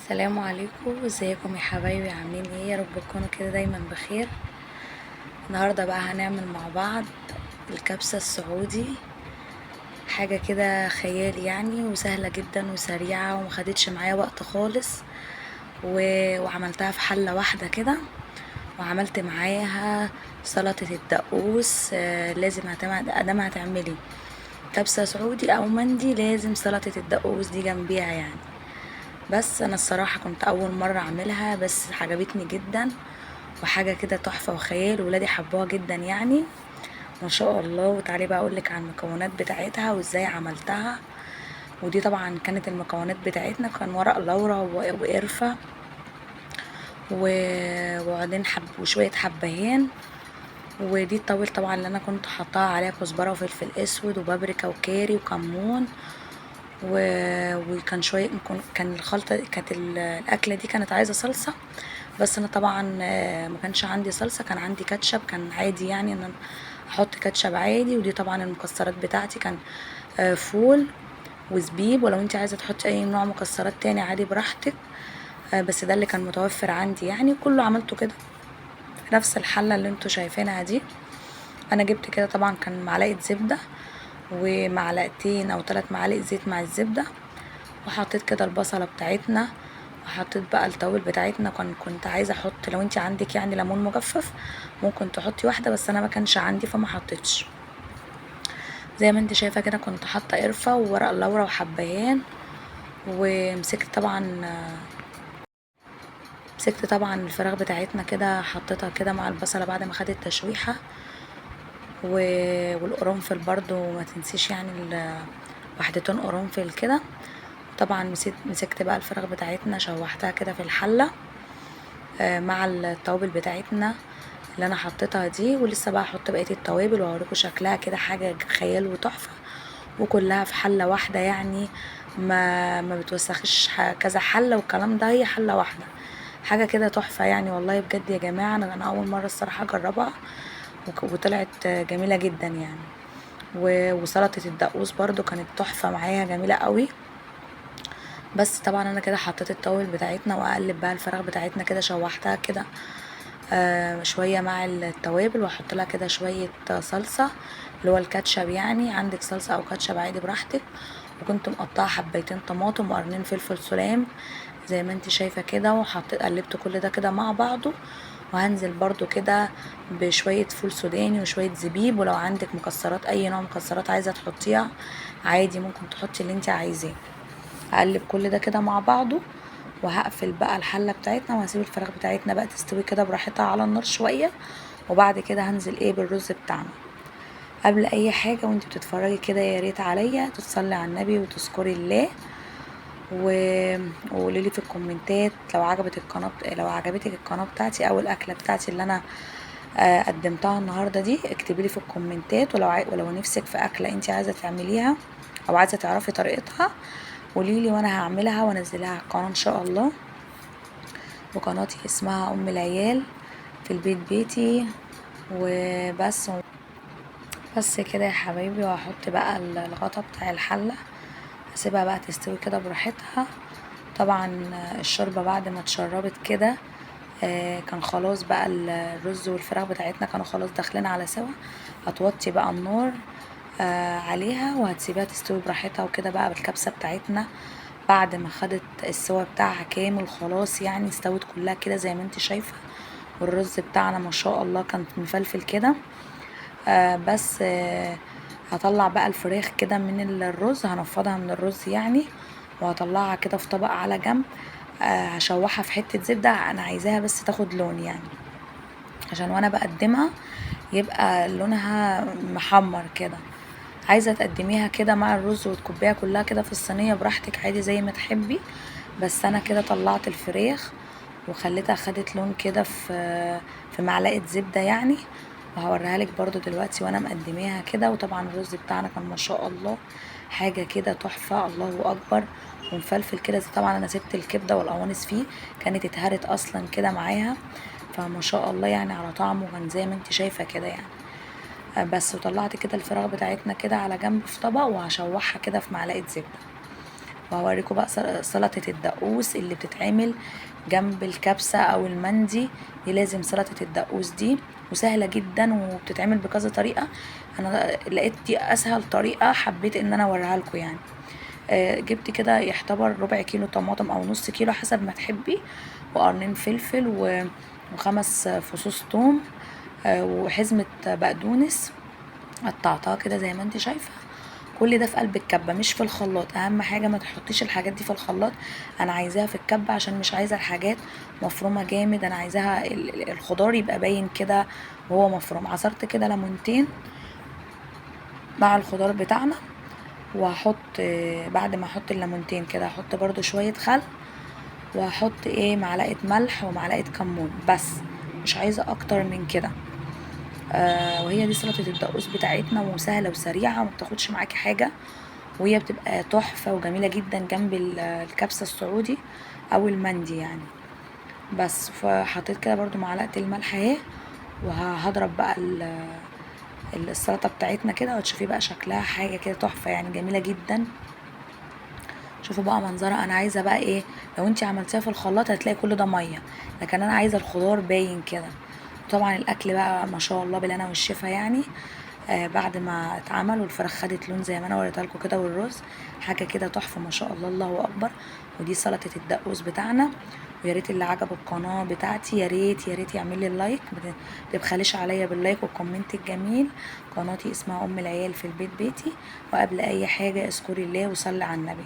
السلام عليكم، ازيكم يا حبايبي؟ عاملين ايه؟ يا رب تكونوا كده دايما بخير. النهارده بقى هنعمل مع بعض الكبسة السعودي. حاجة كده خيال يعني، وسهلة جدا وسريعة ومخدتش معايا وقت خالص وعملتها في حلة واحدة كده. وعملت معاها سلطة الدقوس. لازم ادام هتعملي كبسة سعودي او مندي لازم سلطة الدقوس دي جنبيها يعني. بس انا الصراحة كنت اول مرة اعملها بس عجبتني جدا، وحاجة كده تحفة وخيال، ولادي حبوها جدا يعني ما شاء الله. وتعالي بقى اقولك عن المكونات بتاعتها وازاي عملتها. ودي طبعا كانت المكونات بتاعتنا، كان ورق لورا وقرفة وبعدين وشوية حبهان. ودي الطاول طبعا اللي انا كنت حطاها عليها كزبرة وفلفل اسود وبابريكا وكاري وكمون وكان شويه. كان الخلطه كانت الاكله دي كانت عايزه صلصه، بس انا طبعا ما كانش عندي صلصه، كان عندي كاتشب. كان عادي يعني ان انا احط كاتشب عادي. ودي طبعا المكسرات بتاعتي كان فول وزبيب، ولو انت عايزه تحطي اي نوع مكسرات تاني عادي براحتك. بس ده اللي كان متوفر عندي يعني، كله عملته كده في نفس الحله اللي انتوا شايفينها دي. انا جبت كده طبعا كان معلقه زبده ومعلقتين او 3 معالق زيت مع الزبده، وحطيت كده البصلة بتاعتنا، وحطيت بقى التوابل بتاعتنا. كنت عايزة احط، لو انت عندك يعني ليمون مجفف ممكن تحطي واحدة، بس انا ما كانش عندي فما حطيتش. زي ما انت شايفة كده كنت حاطة قرفة وورق لورا وحبهان. ومسكت طبعا مسكت طبعا الفراخ بتاعتنا كده، حطيتها كده مع البصلة بعد ما خدت تشويحة. والقرنفل برضو ما تنسيش يعني وحدتين قرنفل كده. طبعا مسكت بقى الفراخ بتاعتنا شوحتها كده في الحلة مع التوابل بتاعتنا اللي انا حطيتها دي. ولسه بقى احط بقيه التوابل واوريكم شكلها كده حاجه خيال وتحفه، وكلها في حله واحده يعني. ما بتوسخش كذا حله والكلام ده، هي حله واحده. حاجه كده تحفه يعني والله بجد يا جماعه. انا اول مره الصراحه اجربها وطلعت جميله جدا يعني. وسلطه الدقوس برضو كانت تحفه معايا جميله قوي. بس طبعا انا كده حطيت التوابل بتاعتنا، واقلب بقى الفراخ بتاعتنا كده شوحتها كده شويه مع التوابل، واحط لها كده شويه صلصه اللي هو الكاتشب يعني. عندك صلصه او كاتشب عادي براحتك. وكنت مقطعه حبيتين طماطم وقرنين فلفل سلام زي ما انت شايفه كده، وحطيت قلبت كل ده كده مع بعضه. وهنزل برضو كده بشويه فول سوداني وشويه زبيب، ولو عندك مكسرات اي نوع مكسرات عايزه تحطيها عادي ممكن تحطي اللي انت عايزاه. هقلب كل ده كده مع بعضه، وهقفل بقى الحله بتاعتنا، وهسيب الفراخ بتاعتنا بقى تستوي كده براحتها على النار شويه. وبعد كده هنزل ايه بالرز بتاعنا. قبل اي حاجه وانت بتتفرجي كده يا ريت عليا تصلي على النبي وتذكري الله و... وقولي لي في الكومنتات لو عجبتك القناه بتاعتي او الاكله بتاعتي اللي انا قدمتها النهارده دي. اكتبي لي في الكومنتات. ولو نفسك في اكله انت عايزه تعمليها او عايزه تعرفي طريقتها قولي لي، وانا هعملها وانزلها على القناه ان شاء الله. وقناتي اسمها ام العيال في البيت بيتي. وبس بس كده يا حبايبي. وهحط بقى الغطا بتاع الحله، هسيبها بقى تستوي كده براحتها. طبعا الشوربه بعد ما اتشربت كده كان خلاص بقى الرز والفراخ بتاعتنا كانوا خلاص داخلين على سوا. هتوطي بقى النار عليها وهتسيبها تستوي براحتها. وكده بقى بالكبسة بتاعتنا بعد ما خدت السوا بتاعها كامل خلاص يعني استوت كلها كده زي ما انت شايفة. والرز بتاعنا ما شاء الله كان مفلفل كده. بس هطلع بقى الفراخ كده من الرز، هنفضها من الرز يعني، وهطلعها كده في طبق على جنب. هشوحها في حتة زبدة انا عايزاها بس تاخد لون يعني، عشان وانا بقدمها يبقى لونها محمر كده. عايزه تقدميها كده مع الرز وتكبيها كلها كده في الصينيه براحتك عادي زي ما تحبي. بس انا كده طلعت الفراخ وخليتها خدت لون كده في معلقه زبده يعني. وهوريها لك برضو دلوقتي وانا مقدماها كده. وطبعا الرز بتاعنا كان ما شاء الله حاجه كده تحفه الله اكبر ومفلفل كده. طبعا انا سبت الكبده والقوانص فيه كانت اتهرت اصلا كده معاها، فما شاء الله يعني على طعمه كان زي ما انت شايفه كده يعني. بس وطلعت كده الفراخ بتاعتنا كده على جنب في طبق، وهشوحها كده في معلقه زبده. وهوريكم بقى سلطة الدقوس اللي بتتعمل جنب الكبسة او المندي. دي لازم سلطة الدقوس دي، وسهلة جدا وبتتعمل بكذا طريقة. انا لقيت دي اسهل طريقة، حبيت ان انا اوريها لكم يعني. جبت كده يعتبر ربع كيلو طماطم او نص كيلو حسب ما تحبي، وقرنين فلفل وخمس فصوص توم، وحزمة بقدونس قطعتها كده زي ما انت شايفة. كل ده في قلب الكبة مش في الخلاط. اهم حاجة ما تحطيش الحاجات دي في الخلاط، انا عايزاها في الكبة عشان مش عايزة الحاجات مفرومة جامد، انا عايزاها الخضار يبقى باين كده وهو مفروم. عصرت كده ليمونتين مع الخضار بتاعنا، وهحط بعد ما احط الليمونتين كده هحط برضو شوية خل، وهحط معلقة ملح ومعلقة كمون بس، مش عايزة اكتر من كده. وهي دي سلطة الدقوس بتاعتنا، وسهلة وسريعة وما بتاخدش معاكي حاجة، وهي بتبقى تحفة وجميلة جدا جنب الكبسة السعودي او المندي يعني. بس فحطيت كده برضو معلقة الملح اهي، وهضرب بقى السلطة بتاعتنا كده، وتشوفي بقى شكلها حاجة كده تحفة يعني جميلة جدا. شوفوا بقى منظرها. انا عايزة بقى لو انتي عملتيها في الخلاط هتلاقي كل ده مية، لكن انا عايزة الخضار باين كده. طبعا الاكل بقى ما شاء الله بالهنا والشفا يعني. بعد ما اتعمل والفراخ خدت لون زي ما انا وريتها لكم كده، والرز حاجه كده تحفه ما شاء الله، الله اكبر. ودي سلطه الدقوس بتاعنا. ويا ريت اللي عجب القناه بتاعتي يا ريت يا ريت يعمل لي اللايك، ما تبخليش عليا باللايك والكومنت الجميل. قناتي اسمها ام العيال في البيت بيتي. وقبل اي حاجه اذكري الله وصلي على النبي.